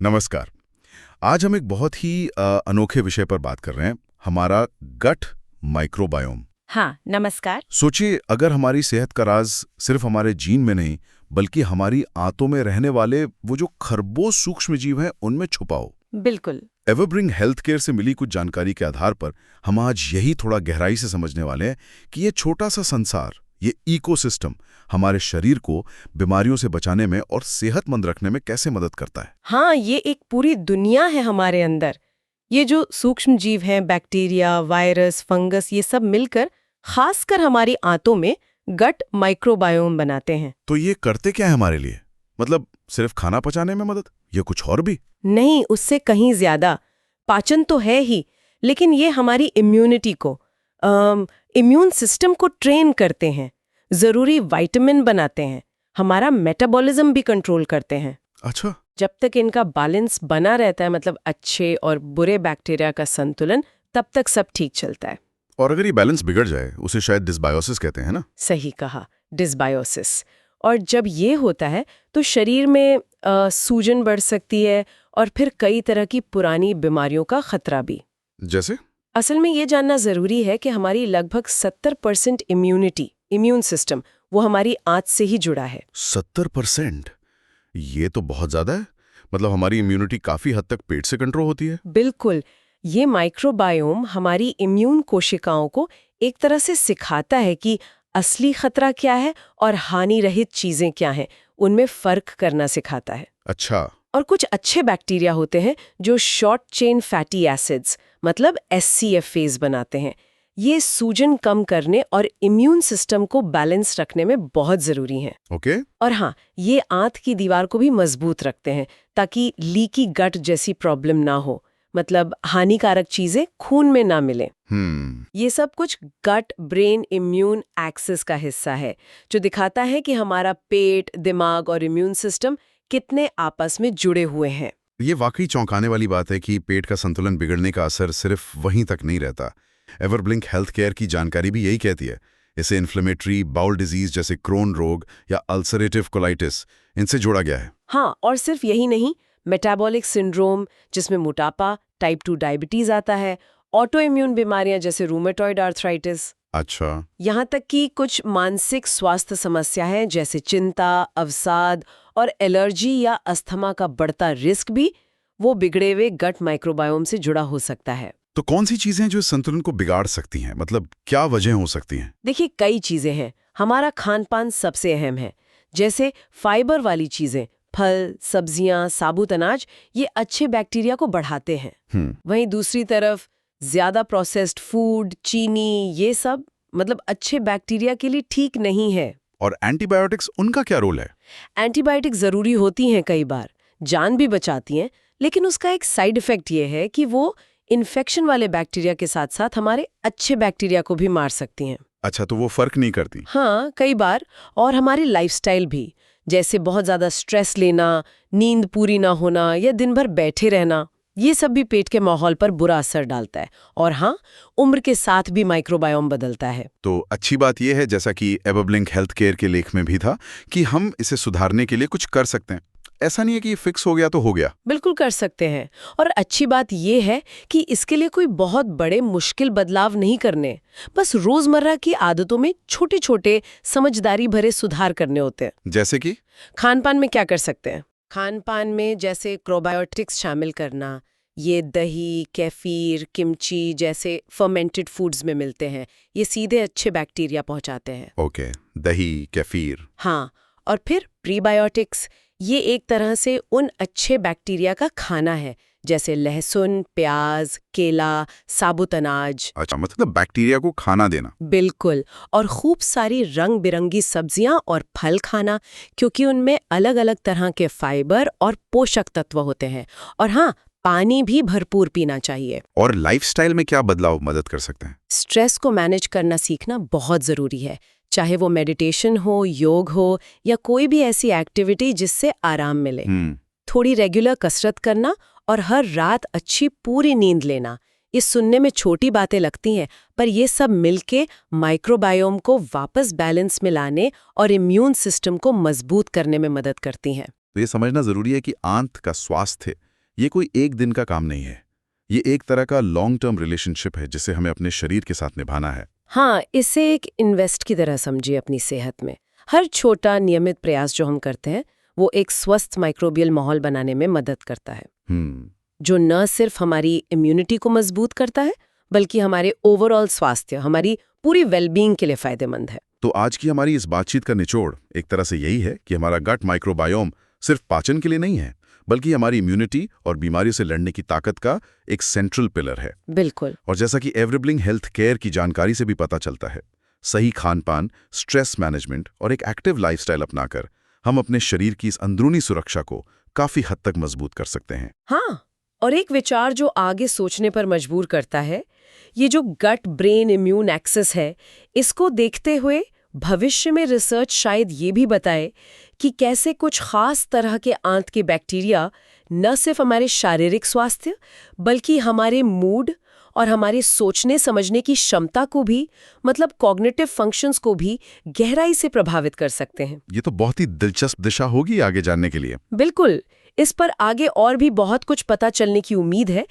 नमस्कार। आज हम एक बहुत ही अनोखे विषय पर बात कर रहे हैं, हमारा गट माइक्रोबायोम। हाँ, नमस्कार। सोचिए, अगर हमारी सेहत का राज सिर्फ हमारे जीन में नहीं बल्कि हमारी आंतों में रहने वाले वो जो खरबों सूक्ष्म जीव हैं उनमें छुपा हो। बिल्कुल। एवरब्रिंग हेल्थ केयर से मिली कुछ जानकारी के आधार पर हम आज यही थोड़ा गहराई से समझने वाले हैं कि ये छोटा सा संसार, ये इकोसिस्टम हमारे शरीर को बीमारियों से बचाने में और सेहतमंद रखने में कैसे मदद करता है। हाँ, ये एक पूरी दुनिया है हमारे अंदर। ये जो सूक्ष्म जीव हैं, बैक्टीरिया, वायरस, फंगस, ये सब मिलकर खासकर हमारी आंतों में गट माइक्रोबायोम बनाते हैं। तो ये करते क्या है हमारे लिए? मतलब सिर्फ खाना पचाने में मदद या कुछ और भी? नहीं, उससे कहीं ज्यादा। पाचन तो है ही, लेकिन ये हमारी इम्यूनिटी को, इम्यून सिस्टम को ट्रेन करते हैं, जरूरी विटामिन बनाते हैं, हमारा मेटाबॉलिज्म भी कंट्रोल करते हैं। अच्छा। जब तक इनका बैलेंस बना रहता है, मतलब अच्छे और बुरे बैक्टीरिया का संतुलन, तब तक सब ठीक चलता है। और अगर ये बैलेंस बिगड़ जाए, उसे शायद डिसबायोसिस कहते हैं ना? सही कहा, डिसबायोसिस। और जब ये होता है तो शरीर में सूजन बढ़ सकती है और फिर कई तरह की पुरानी बीमारियों का खतरा भी। जैसे? असल में ये जानना जरूरी है कि हमारी लगभग 70% इम्यून सिस्टम, वो हमारी आंत से ही जुड़ा है। 70%? ये तो बहुत ज्यादा है। मतलब हमारी इम्यूनिटी काफी हद तक पेट से कंट्रोल होती है। बिल्कुल। ये माइक्रोबायोम हमारी इम्यून कोशिकाओं को एक तरह से सिखाता है कि असली खतरा क्या है और हानि रहित चीजें क्या हैं, उनमें फर्क करना सिखाता है। अच्छा। और कुछ अच्छे बैक्टीरिया होते हैं जो शॉर्ट चेन फैटी एसिड्स, मतलब SCF फेज बनाते हैं। ये सूजन कम करने और इम्यून सिस्टम को बैलेंस रखने में बहुत जरूरी हैं। ओके। और हाँ, ये आंत की दीवार को भी मजबूत रखते हैं ताकि लीकी गट जैसी प्रॉब्लम ना हो, मतलब हानिकारक चीजें खून में ना मिले। ये सब कुछ गट ब्रेन इम्यून एक्सिस का हिस्सा है, जो दिखाता है कि हमारा पेट, दिमाग और इम्यून सिस्टम कितने आपस में जुड़े हुए हैं। ये वाकई चौंकाने वाली बात है कि पेट का संतुलन बिगड़ने का असर सिर्फ वहीं तक नहीं रहता। एवरब्लिंक हेल्थ केयर की जानकारी भी यही कहती है। इसे इन्फ्लेमेटरी बाउल डिजीज जैसे क्रोन रोग या अल्सरेटिव कोलाइटिस, इनसे जोड़ा गया है। हाँ, और सिर्फ यही नहीं, मेटाबॉलिक सिंड्रोम, जिसमें मोटापा, टाइप 2 डायबिटीज आता है, ऑटो इम्यून बीमारियां जैसे रूमेटॉइड आर्थराइटिस, अच्छा। यहाँ तक कि कुछ मानसिक स्वास्थ्य समस्या है जैसे चिंता, अवसाद और एलर्जी या अस्थमा का बढ़ता रिस्क भी वो बिगड़े हुए गट माइक्रोबायोम से जुड़ा हो सकता है। तो कौन सी चीजें जो इस संतुलन को बिगाड़ सकती हैं? मतलब क्या वजह हो सकती हैं? देखिए, कई चीजें हैं। हमारा खान पान सबसे अहम है। जैसे फाइबर वाली चीजें, फल, सब्जियां, साबुत अनाज, ये अच्छे बैक्टीरिया को बढ़ाते हैं। वहीं दूसरी तरफ ज्यादा प्रोसेस्ड फूड, चीनी, ये सब मतलब अच्छे बैक्टीरिया के लिए ठीक नहीं है। और एंटीबायोटिक्स, उनका क्या रोल है? एंटीबायोटिक जरूरी होती हैं, कई बार जान भी बचाती हैं, लेकिन उसका एक साइड इफेक्ट ये है कि वो इन्फेक्शन वाले बैक्टीरिया के साथ साथ हमारे अच्छे बैक्टीरिया को भी मार सकती हैं। अच्छा, तो वो फर्क नहीं करती? हाँ, कई बार। और हमारी लाइफस्टाइल भी, जैसे बहुत ज्यादा स्ट्रेस लेना, नींद पूरी ना होना या दिन भर बैठे रहना, ये सब भी पेट के माहौल पर बुरा असर डालता है। और हाँ, उम्र के साथ भी माइक्रोबायोम बदलता है। तो अच्छी बात यह है, जैसा कि एवरब्लिंक हेल्थ केयर के लेख में भी था, कि हम इसे सुधारने के लिए कुछ कर सकते हैं। ऐसा नहीं है कि ये फिक्स हो गया तो हो गया। बिल्कुल कर सकते हैं। और अच्छी बात यह है कि इसके लिए कोई बहुत बड़े मुश्किल बदलाव नहीं करने, बस रोजमर्रा की आदतों में छोटे छोटे समझदारी भरे सुधार करने होते हैं। जैसे कि? खान पान में क्या कर सकते हैं? खान पान में जैसे प्रोबायोटिक्स शामिल करना, ये दही, केफीर, किमची जैसे फर्मेंटेड फूड्स में मिलते हैं। ये सीधे अच्छे बैक्टीरिया पहुंचाते हैं। ओके, दही, केफीर। हाँ, और फिर प्रीबायोटिक्स, ये एक तरह से उन अच्छे बैक्टीरिया का खाना है, जैसे लहसुन, प्याज, केला, साबुत अनाज। अच्छा, मतलब बैक्टीरिया को खाना देना। बिल्कुल। और खूब सारी रंग बिरंगी सब्जियां और फल खाना, क्योंकि उनमें अलग अलग तरह के फाइबर और पोषक तत्व होते हैं। और हाँ, पानी भी भरपूर पीना चाहिए। और लाइफस्टाइल में क्या बदलाव मदद कर सकते हैं? स्ट्रेस को मैनेज करना सीखना बहुत जरूरी है, चाहे वो मेडिटेशन हो, योग हो या कोई भी ऐसी एक्टिविटी जिससे आराम मिले। थोड़ी रेगुलर कसरत करना और हर रात अच्छी पूरी नींद लेना। ये सुनने में छोटी बातें लगती हैं, पर ये सब मिलके माइक्रोबायोम को वापस बैलेंस में लाने और इम्यून सिस्टम को मजबूत करने में मदद करती हैं। तो ये समझना जरूरी है कि आंत का स्वास्थ्य ये कोई एक दिन का काम नहीं है, ये एक तरह का लॉन्ग टर्म रिलेशनशिप है जिसे हमें अपने शरीर के साथ निभाना है। हाँ, इसे एक इन्वेस्ट की तरह समझिए अपनी सेहत में। हर छोटा नियमित प्रयास जो हम करते हैं वो एक स्वस्थ माइक्रोबियल माहौल बनाने में मदद करता है, जो न सिर्फ हमारी इम्यूनिटी को मजबूत करता है बल्कि हमारे ओवरऑल स्वास्थ्य, हमारी पूरी वेलबींग के लिए फायदेमंद है। तो आज की हमारी इस बातचीत का निचोड़ एक तरह से यही है कि हमारा गट माइक्रोबायोम सिर्फ पाचन के लिए नहीं है, बल्कि हमारी इम्यूनिटी और बीमारी से लड़ने की ताकत का एक सेंट्रल पिलर है। बिल्कुल। और जैसा कि एवरब्लिंग हेल्थ केयर की जानकारी से भी पता चलता है, सही खान-पान, स्ट्रेस मैनेजमेंट और एक एक्टिव लाइफस्टाइल अपनाकर हम अपने शरीर की इस अंदरूनी सुरक्षा को काफी हद तक मजबूत कर सकते हैं। हाँ, और एक विचार जो आगे सोचने पर मजबूर करता है, ये जो गट ब्रेन इम्यून एक्सेस है, इसको देखते हुए भविष्य में रिसर्च शायद ये भी बताए कि कैसे कुछ खास तरह के आंत के बैक्टीरिया न सिर्फ हमारे शारीरिक स्वास्थ्य बल्कि हमारे मूड और हमारे सोचने समझने की क्षमता को भी, मतलब कॉग्निटिव फंक्शंस को भी गहराई से प्रभावित कर सकते हैं। ये तो बहुत ही दिलचस्प दिशा होगी आगे जानने के लिए। बिल्कुल, इस पर आगे और भी बहुत कुछ पता चलने की उम्मीद है।